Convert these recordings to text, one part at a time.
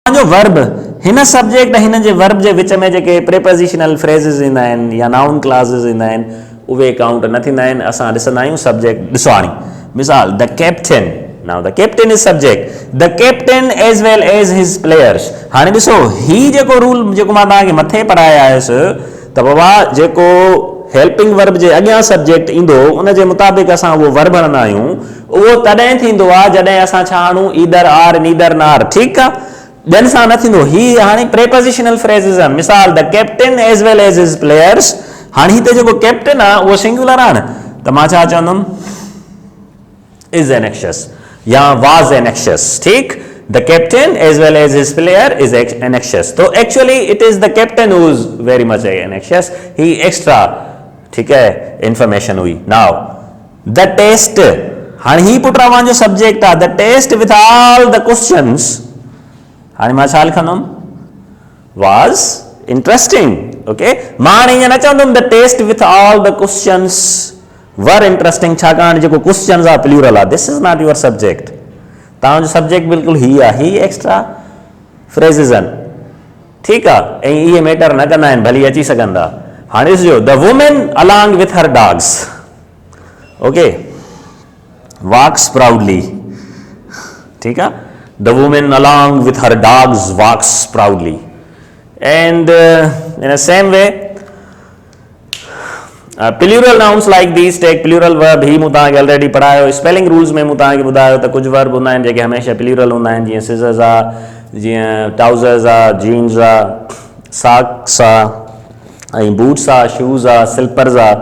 जो वर्ब हिन सब्जेक्ट हिन जे वर्ब जे विच में जेके प्रीपोजिशनल फ्रेजेस ईंदा आहिनि या नाउन क्लासेस ईंदा आहिनि उहे काउंट न थींदा आहिनि। असां ॾिसंदा आहियूं सब्जेक्ट ॾिसो हाणे मिसाल the captain. Now the captain is subject, the captain as well as his players. हाणे ॾिसो ही जेको रूल जेको मां तव्हांखे मथे पढ़ायो आयुसि त बाबा जेको हेल्पिंग वर्ब जे अॻियां सब्जेक्ट ईंदो उन जे मुताबिक़ असां उहो वर्ब हणंदा आहियूं। उहो तॾहिं थींदो आहे जॾहिं असां छा आणूं ईदर आर नीदर नार। ठीकु आहे, ॿियनि सां न थींदो। ही हाणे प्रीपोजिशनल फ्रेजेस आहिनि। मिसाल the captain as well as his players. हाणे हिते जेको कैप्टन आहे उहो सिंगुलर आहे न, त मां छा चवंदुमि इज एनेक्शियस या वाज एनेक्शियस। ठीकु, the captain as well as his player is anxious. तो actually it is the captain who is very much anxious. ही एक्स्ट्रा ठीक है इंफॉर्मेशन हुई। नाउ द टेस्ट, हाणे ही पुट जो सब्जेक्ट आहे the test with all the questions. हाणे मां छा लिखंदुमि वाज इंटरेस्टिंग। ओके, मां हाणे ईअं न चवंदुमि the test with all the questions were interesting, छाकाणि जेको क्वेश्चंस आहे प्लूरल आहे। This is not your subject. तव्हांजो सब्जेक्ट बिल्कुलु ही आहे, ही एक्स्ट्रा फ्रेजेस आहिनि। ठीकु आहे, ऐं इहे मैटर न कंदा आहिनि, भली अची सघंदा। हाणे ॾिसजो the women along with her dogs. Okay, walks proudly. ठीकु आहे, the woman along with her dogs walks proudly. And in the same way plural nouns like these take plural verb। ही मूं तव्हांखे ऑलरेडी पढ़ायो। स्पेलिंग रूल्स में मूं तव्हांखे ॿुधायो त कुझु वर्ब हूंदा आहिनि जेके हमेशह प्लूरल हूंदा आहिनि, जीअं सिज़र्स आहे, जीअं ट्राउज़र्स आहे, जीन्स आहे, सॉक्स आहे, ऐं बूट्स आहे, शूज़ आहे, स्लीपर्स आहे।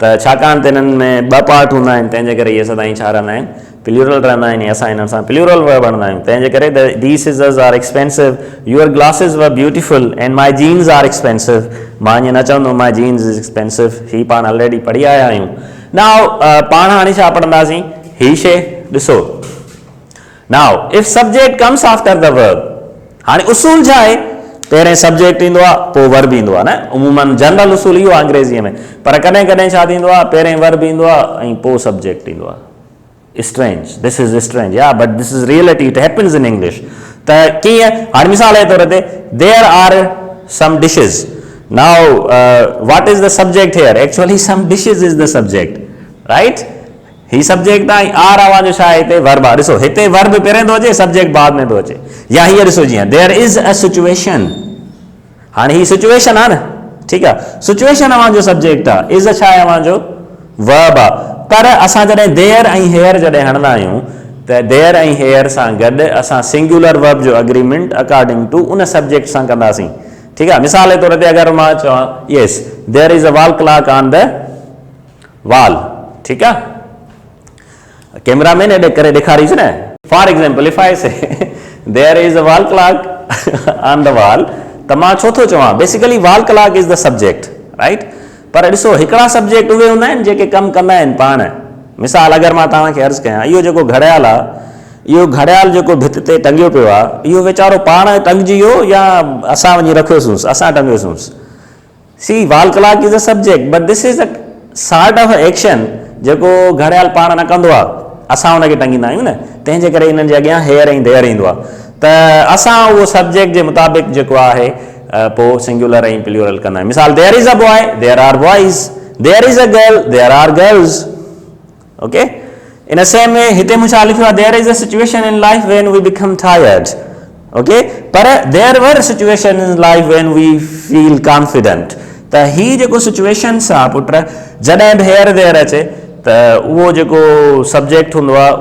त छाकाणि त हिननि में ॿ पार्ट हूंदा आहिनि, तंहिंजे करे इहे सदाईं छा रहंदा आहिनि प्लूरल रहंदा आहिनि। असां हिन सां प्लूरल वर्ब हणंदा आहियूं। तंहिंजे करे these scissors are expensive, your glasses were beautiful and my jeans are expensive. मां ईअं न चवंदुमि माई जीन्स इज़ एक्सपेंसिव। ही पाण ऑलरेडी पढ़ी आया आहियूं। नाउ पाण हाणे छा पढ़ंदासीं, ही शइ ॾिसो। Now if subject comes after the verb, हाणे उसूल छा आहे, पहिरें सब्जेक्ट ईंदो आहे पोइ वर्ब ईंदो आहे न। उमूमन जनरल उसूल इहो आहे अंग्रेज़ीअ में, पर कॾहिं कॾहिं छा थींदो आहे पहिरें वर्ब ईंदो आहे ऐं पोइ सब्जेक्ट ईंदो आहे। Strange, this is strange, yeah, but this is reality, it happens in English। त कीअं, हाणे मिसाल जे तौर ते there are some dishes। now what is the subject here? actually some dishes is the subject, right? ही सब्जेक्ट आहे, R आवाज़ जो छा आहे हिते वर्ब आहे। ॾिसो हिते वर्ब पहिरें थो अचे, सब्जेक्ट बाद में थो अचे। या हीअ ॾिसो जीअं there is a situation। हाणे ही सिचुएशन आहे न, ठीकु आहे, सिचुएशन अवां जो सब्जेक्ट आहे, इज़ छा आहे अवां जो वर्ब आहे। पर असां जॾहिं देयर ऐं हेयर जॾहिं हणंदा आहियूं त देयर ऐं हेयर सां गॾु असां सिंगुलर वर्ब जो अग्रीमेंट अकॉर्डिंग टू उन सब्जेक्ट सां कंदासीं। ठीकु आहे, मिसाल जे तौर ते अगरि मां चवां yes there is a wall clock on the wall. ठीकु आहे, कैमरामैन एॾे करे ॾेखारीस न। For example if I say there is a wall clock on the wall, त मां छो थो चवां basically wall clock is the subject, right. पर ॾिसो हिकिड़ा सब्जेक्ट उहे हूंदा आहिनि जेके कमु कंदा आहिनि पाण। मिसाल अगरि मां तव्हांखे अर्ज़ु कयां इहो जेको घड़ियाल आहे, इहो घड़ियाल जेको भित ते टंगियो पियो आहे, इहो वीचारो पाण टंगिजी वियो या असां वञी रखियोसींसि, असां टंगियोसींसि। See wall clock is a subject but this is a sort of action जेको घड़ियाल पाण न कंदो आहे, असां हुनखे टंगींदा आहियूं न। तंहिंजे करे हिननि जे अॻियां हेयर ऐं देयर ईंदो आहे। त असां उहो सब्जेक्ट जे मुताबिक़ जेको आहे पोइ सिंगुलर ऐं प्लूरल कंदा आहियूं। मिसाल there is a boy, there are boys, there is a girl, there are girls. Okay, in same way हिते मूं छा लिखियो आहे there is a situation in life when we become tired. Okay, पर there were situation in life when we feel confident. त ही जेको situations आहे पुट, जॾहिं बि हेयर देयर अचे त उहो जेको सब्जेक्ट हूंदो आहे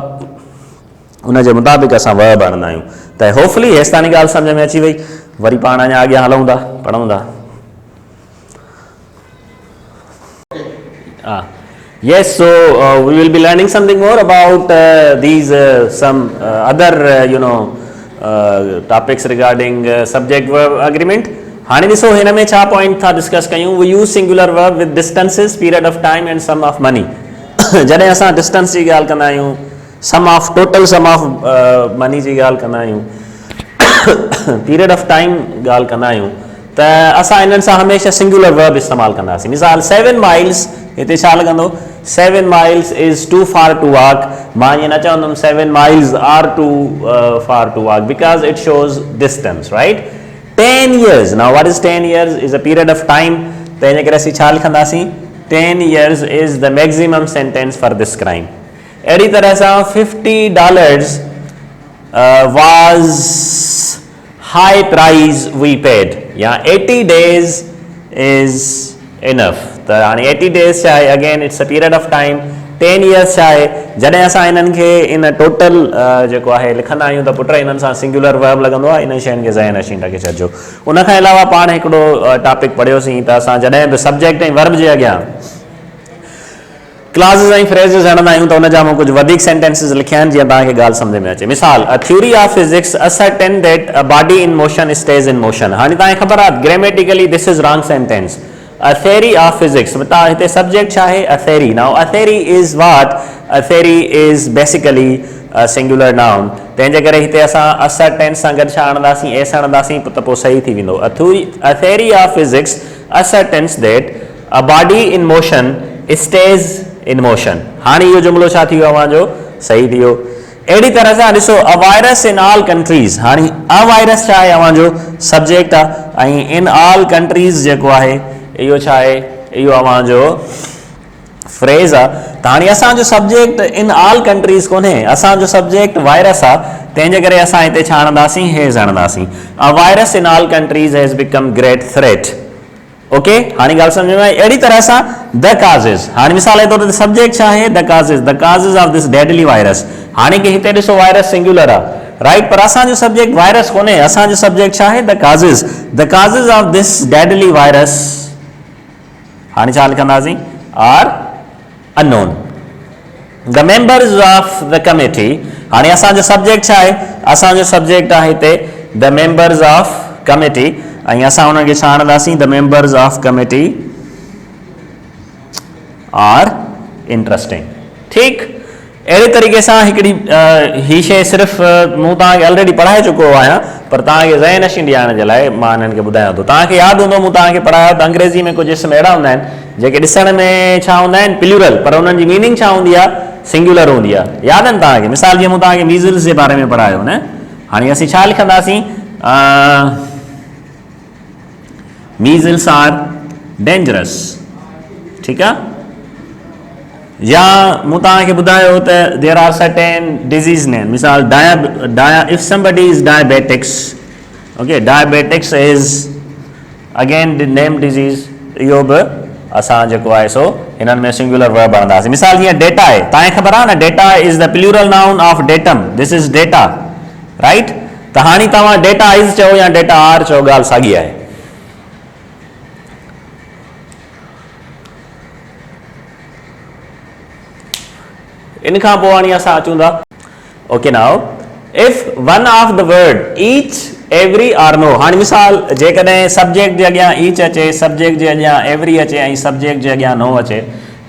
उन जे मुताबिक़ असां वर्ब आणंदा आहियूं। त होपफुली हेसि ताईं ॻाल्हि सम्झ में अची वई। वरी पाण अञा अॻियां हलूं था, पढ़ूं था। Yes, so we will be learning something more about these some other topics regarding subject verb agreement। हाणे ॾिसो हिन में छा पॉइंट था डिस्कस कयूं। we use singular verb with distances, period of time and sum of money। जॾहिं असां distance जी ॻाल्हि कंदा आहियूं, sum of total sum of money जी ॻाल्हि कंदा आहियूं, पीरियड ऑफ टाइम ॻाल्हि कंदा आहियूं, त असां हिननि सां हमेशह सिंगुलर वर्ब इस्तेमालु कंदासीं। मिसाल 7 माइल्स, हिते छा लॻंदो 7 miles is too far to walk. मां ये न चवंदुमि 7 miles are too far to walk because it shows distance, right? 10 years. Now what is 10 years? Is a period of time. तंहिंजे करे असीं छा लिखंदासीं? 10 years is the maximum sentence for this crime. अहिड़ी तरह सां $50 was high price we paid. या 80 days is enough. त हाणे 80 days छा आहे? Again it's a period of time. 10 years छा आहे? जॾहिं असां इन्हनि खे इन टोटल जेको आहे लिखंदा आहियूं त पुट इन्हनि सां सिंगुलर वर्ब लॻंदो आहे. इन शयुनि खे ज़हन अची रखे छॾिजो. उनखां अलावा पाण हिकिड़ो टॉपिक पढ़ियोसीं त असां जॾहिं बि सब्जेक्ट ऐं वर्ब जे अॻियां क्लासेस ऐं फ्रेज़िस हणंदा आहियूं त उनजा मूं कुझु वधीक सेंटेंसिस लिखिया आहिनि जीअं तव्हांखे ॻाल्हि सम्झ में अचे. मिसाल, a theory of physics ascertain that a body in motion stage in motion. हाणे तव्हांखे ख़बर आहे grammatically this is wrong sentence. A theory of physics. बता हिते सब्जेक्ट छा आहे? A theory. Now a theory is what? A theory is basically a singular noun. तंहिंजे करे हिते असां ascertain सां गॾु छा आणंदासीं? s आणंदासीं त पोइ सही थी वेंदो. A theory of physics ascertains that a body in motion stays in motion. हाणे इहो जुमिलो छा थी वियो अवांजो? सही थी वियो. अहिड़ी तरह सां ॾिसो अ वायरस इन ऑल कंट्रीज़. हाणे अ वायरस छा आहे? अवांजो सब्जेक्ट आहे ऐं इन ऑल कंट्रीज़ जेको आहे इहो छा आहे? इहो अवांजो फ्रेज़ आहे. त हाणे असांजो सब्जेक्ट इन ऑल कंट्रीज़ कोन्हे, असांजो सब्जेक्ट वायरस आहे. तंहिंजे करे असां हिते छा आणंदासीं? हेज़ आणंदासीं. A virus in all countries has become great threat. Okay, हाणे ॻाल्हि सम्झ में आई. अहिड़ी तरह सां द काज़िस. हाणे मिसाल जे तौर ते सब्जेक्ट छा आहे? The causes of this deadly virus. हाणे की हिते ॾिसो वायरस सिंगुलर आहे, राइट, पर असांजो सब्जेक्ट वायरस कोन्हे. असांजो सब्जेक्ट छा आहे? The causes of this deadly virus. हाणे छा लिखंदासीं? Are unknown. The members of the committee. हाणे असांजो सब्जेक्ट छा आहे? असांजो सब्जेक्ट आहे हिते द मेंबर्स ऑफ कमिटी ऐं असां हुनखे छा आणंदासीं? The members of committee are interesting. ठीकु, अहिड़े तरीक़े सां हिकिड़ी ही शइ सिर्फ़ु मूं तव्हांखे ऑलरेडी पढ़ाए चुको आहियां, पर तव्हांखे ज़हन अची ॾियारण जे लाइ मां हिननि खे ॿुधायां थो. तव्हांखे यादि हूंदो मूं तव्हांखे पढ़ायो त अंग्रेज़ी में कुझु इस्म अहिड़ा हूंदा आहिनि जेके ॾिसण में छा हूंदा आहिनि? प्लूरल, पर उन्हनि जी मीनिंग छा हूंदी आहे? सिंगुलर हूंदी आहे. यादि आहिनि तव्हांखे? मिसाल जीअं मूं तव्हांखे मीज़ल्स जे बारे में पढ़ायो न. हाणे असीं छा लिखंदासीं? Measles R dangerous. ठीकु आहे. या मूं तव्हांखे ॿुधायो त देयर आर सर्टेन डिज़ीज़ नेम. मिसाल if somebody is diabetics. Okay, diabetics is again name disease. इहो बि असां जेको आहे सो हिननि में सिंगुलर वर्ब आणंदासीं. मिसाल जीअं डेटा आहे, तव्हांखे ख़बर आहे न data is the plural noun of datum. This is data, right. त हाणे तव्हां डेटा इज़ चओ या डेटा आर चओ, ॻाल्हि साॻी आहे. इन खां पोइ हाणे असां अचूं था. Okay, now if one of the word each every are no. हाणे मिसाल जेकॾहिं सब्जेक्ट जे अॻियां ईच अचे, सब्जेक्ट जे अॻियां एवरी अचे ऐं सब्जेक्ट जे अॻियां नो अचे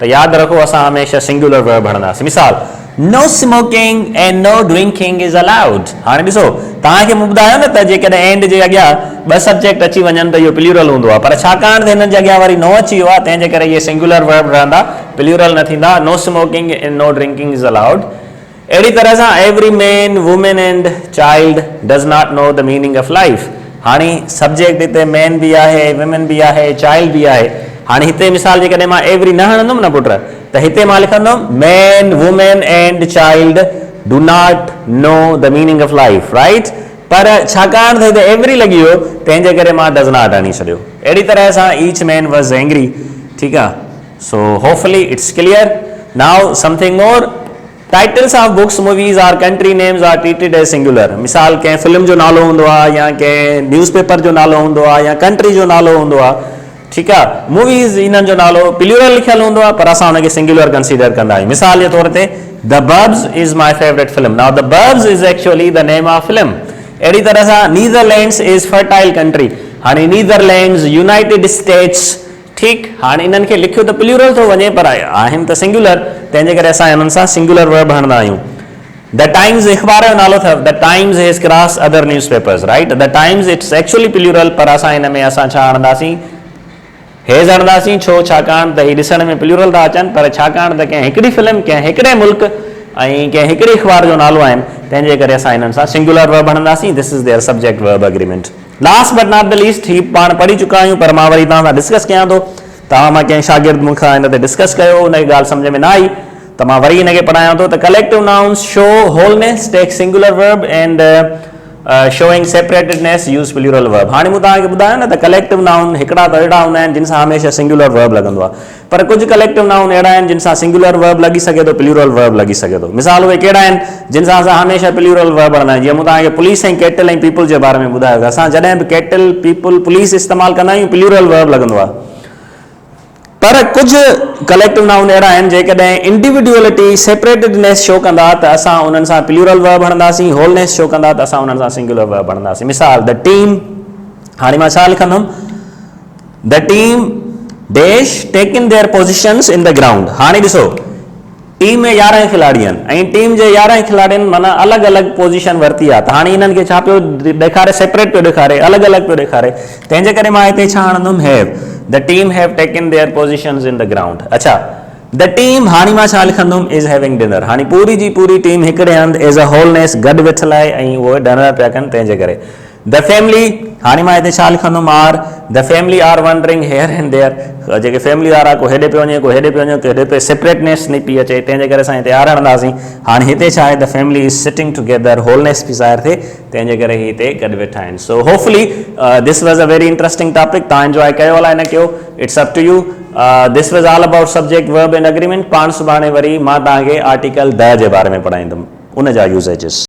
त यादि रखो असां हमेशह सिंगुलर वर्ब हणंदासीं. मिसाल, no smoking and no drinking is allowed. हाणे ॾिसो तव्हांखे मूं ॿुधायो न त जेकॾहिं एंड जे अॻियां ॿ सब्जेक्ट अची वञनि त इहो प्लूरल हूंदो आहे, पर छाकाणि त हिननि जे अॻियां वरी नो अची वियो आहे तंहिंजे करे इहे सिंगुलर वर्ब रहंदा, प्लूरल न थींदा. No smoking and no drinking is allowed. अहिड़ी तरह सां every man women and child does not know the meaning of life. हाणे सब्जेक्ट हिते मैन बि आहे, वुमेन बि आहे, चाइल्ड बि आहे. हाणे हिते मिसाल जेकॾहिं मां एवरी न हणंदुमि न पुट त हिते मां लिखंदुमि man women and child do not know the meaning of life, right. पर छाकाणि त हिते एवरी लॻी वियो तंहिंजे करे मां डज़ नॉट आणी छॾियो. अहिड़ी तरह सां ईच मैन वॉज एंग्री. ठीकु आहे. So hopefully it's clear. Now something more. Titles of books, movies और country names are treated as singular. मिसाल कंहिं फिल्म जो नालो हूंदो आहे या कंहिं न्यूज़पेपर जो नालो हूंदो आहे या कंट्री जो नालो हूंदो आहे. ठीकु आहे. मूवीज़ इन्हनि जो नालो प्लूरल लिखियलु हूंदो आहे पर असां हुनखे सिंगुलर कंसीडर कंदा आहियूं. मिसाल जे तौर ते the Burbs is my favourite film. Now the Burbs is actually the name of film. अहिड़ी तरह सां नीदरलैंड्स इज़ फर्टाइल कंट्री. हाणे नीदरलैंड्स, यूनाइटेड स्टेट्स. ठीकु. हाणे इन्हनि खे लिखियो त प्लूरल थो वञे पर आहिनि त सिंगुलर, तंहिंजे करे असां हिननि सां सिंगुलर वर्ब हणंदा आहियूं. द टाइम्स अख़बार जो नालो अथव. The Times has cross other newspapers, right. The Times it's actually plural पर असां हिन में असां छा हणंदासीं? हेज़ हणंदासीं छो छाकाणि त ही ॾिसण में प्लूरल था अचनि पर छाकाणि त कंहिं हिकिड़ी फिल्म कंहिं हिकिड़े मुल्क ऐं कंहिं हिकिड़ी अख़बार जो नालो आहिनि तंहिंजे करे असां हिननि सां सिंगुलर वर्ब हणंदासीं. This is their subject verb agreement. Last but not the least ही पाण पढ़ी चुका आहियूं पर मां वरी तव्हां सां डिस्कस कयां थो. तव्हां मां कंहिं शागिर्द मूंखां हिन ते डिस्कस कयो उनजी ॻाल्हि सम्झ में न आई त मां वरी हिनखे पढ़ायां थो. त collective nouns show wholeness take singular verb and showing separatedness use plural verb. हाणे मूं तव्हांखे ॿुधायो न त कलेक्टिव नाउन हिकिड़ा त अहिड़ा हूंदा आहिनि जिन सां हमेशह सिंगुलर वर्ब लॻंदो आहे पर कुझु कलेक्टिव नाउन अहिड़ा आहिनि जिन सां सिंगुलर वर्ब लॻी सघे थो प्लूरल वर्ब लॻी सघे थो. मिसाल उहे कहिड़ा आहिनि जिन सां असां हमेशह प्लूरल वर्ब हणंदा आहियूं. जीअं मूं तव्हांखे पुलिस ऐं केटल ऐं पीपल जे बारे में ॿुधायो त असां जॾहिं बि केटल पीपल पुलिस इस्तेमालु कंदा आहियूं प्लूरल वर्ब लॻंदो आहे. पर कुझु कलेक्टिव नाउन अहिड़ा आहिनि जेकॾहिं इंडिविजुअलिटी सेपरेटेडनेस शो कंदा त असां उन्हनि सां प्लूरल वर्ब हणंदासीं. होलनेस शो कंदा त असां उन्हनि सां सिंगुलर वर्ब हणंदासीं. मिसाल द टीम. हाणे मां छा लिखंदुमि the team dash taken their positions in the ground. हाणे ॾिसो टीम में 11 खिलाड़ी आहिनि ऐं टीम जे 11 खिलाड़ियुनि माना अलॻि अलॻि पोज़ीशन वरिती आहे. त हाणे इन्हनि खे छा पियो ॾेखारे सेपरेट पियो ॾेखारे अलॻि अलॻि पियो ॾेखारे. तंहिंजे करे मां हिते छा हणंदुमि have. The team have taken their positions in the ground. अच्छा द टीम हाणे मां छा लिखंदुमि इज़ हैविंग डिनर. हाणे पूरी जी पूरी टीम हिकिड़े हंधि एज़ अ होलनेस गॾु वेठल आहे ऐं उहे डिनर पिया कनि. तंहिंजे करे द फैमिली हाणे मां हिते छा लिखंदुमि are. The family are wandering here and there. जेके फैमिली वारा को हेॾे पियो वञे को हेॾे पियो वञे को हेॾे पियो सेपरेटनेस न पई अचे तंहिंजे करे असां हिते आर हणंदासीं. हाणे हिते छा आहे the family is sitting together wholeness बि ज़ाहिर थिए तंहिंजे करे ही हिते गॾु वेठा आहिनि. So hopefully this was a very interesting topic. तव्हां एंजॉय कयो अलाए न कयो it's up to you. This was all about subject verb and agreement. पाण सुभाणे वरी मां तव्हांखे आर्टिकल द जे बारे में पढ़ाईंदुमि उन जा यूसेजेस.